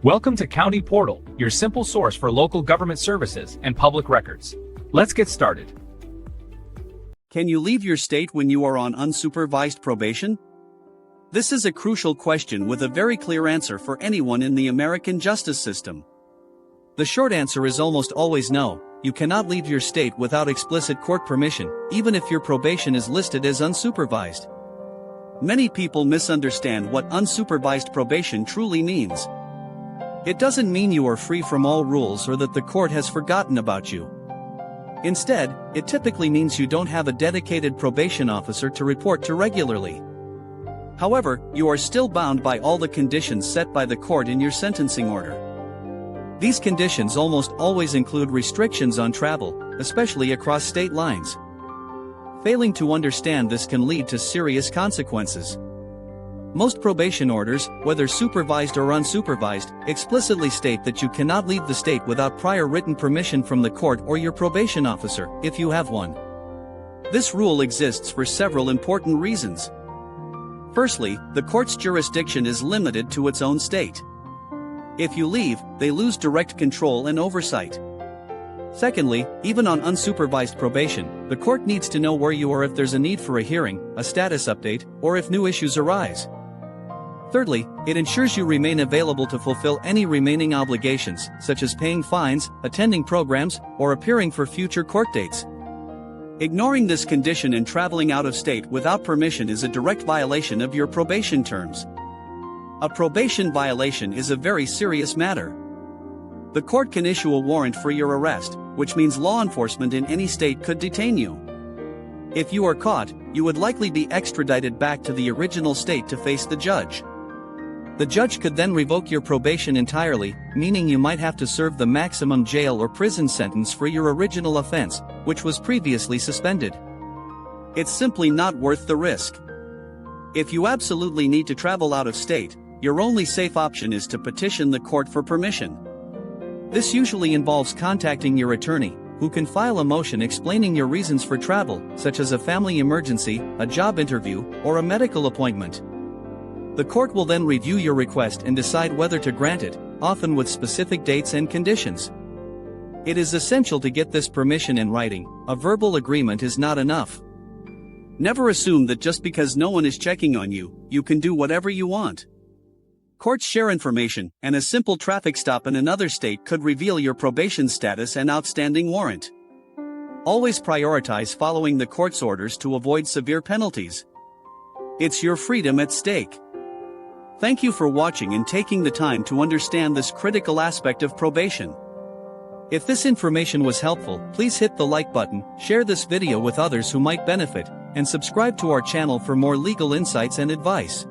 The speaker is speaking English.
Welcome to County Portal, your simple source for local government services and public records. Let's get started. Can you leave your state when you are on unsupervised probation? This is a crucial question with a very clear answer for anyone in the American justice system. The short answer is almost always no. You cannot leave your state without explicit court permission, even if your probation is listed as unsupervised. Many people misunderstand what unsupervised probation truly means. It doesn't mean you are free from all rules or that the court has forgotten about you. Instead, it typically means you don't have a dedicated probation officer to report to regularly. However, you are still bound by all the conditions set by the court in your sentencing order. These conditions almost always include restrictions on travel, especially across state lines. Failing to understand this can lead to serious consequences. Most probation orders, whether supervised or unsupervised, explicitly state that you cannot leave the state without prior written permission from the court or your probation officer, if you have one. This rule exists for several important reasons. Firstly, the court's jurisdiction is limited to its own state. If you leave, they lose direct control and oversight. Secondly, even on unsupervised probation, the court needs to know where you are if there's a need for a hearing, a status update, or if new issues arise. Thirdly, it ensures you remain available to fulfill any remaining obligations, such as paying fines, attending programs, or appearing for future court dates. Ignoring this condition and traveling out of state without permission is a direct violation of your probation terms. A probation violation is a very serious matter. The court can issue a warrant for your arrest, which means law enforcement in any state could detain you. If you are caught, you would likely be extradited back to the original state to face the judge. The judge could then revoke your probation entirely, meaning you might have to serve the maximum jail or prison sentence for your original offense, which was previously suspended. It's simply not worth the risk. If you absolutely need to travel out of state, your only safe option is to petition the court for permission. This usually involves contacting your attorney, who can file a motion explaining your reasons for travel, such as a family emergency, a job interview, or a medical appointment. The court will then review your request and decide whether to grant it, often with specific dates and conditions. It is essential to get this permission in writing. A verbal agreement is not enough. Never assume that just because no one is checking on you, you can do whatever you want. Courts share information, and a simple traffic stop in another state could reveal your probation status and outstanding warrant. Always prioritize following the court's orders to avoid severe penalties. It's your freedom at stake. Thank you for watching and taking the time to understand this critical aspect of probation. If this information was helpful, please hit the like button, share this video with others who might benefit, and subscribe to our channel for more legal insights and advice.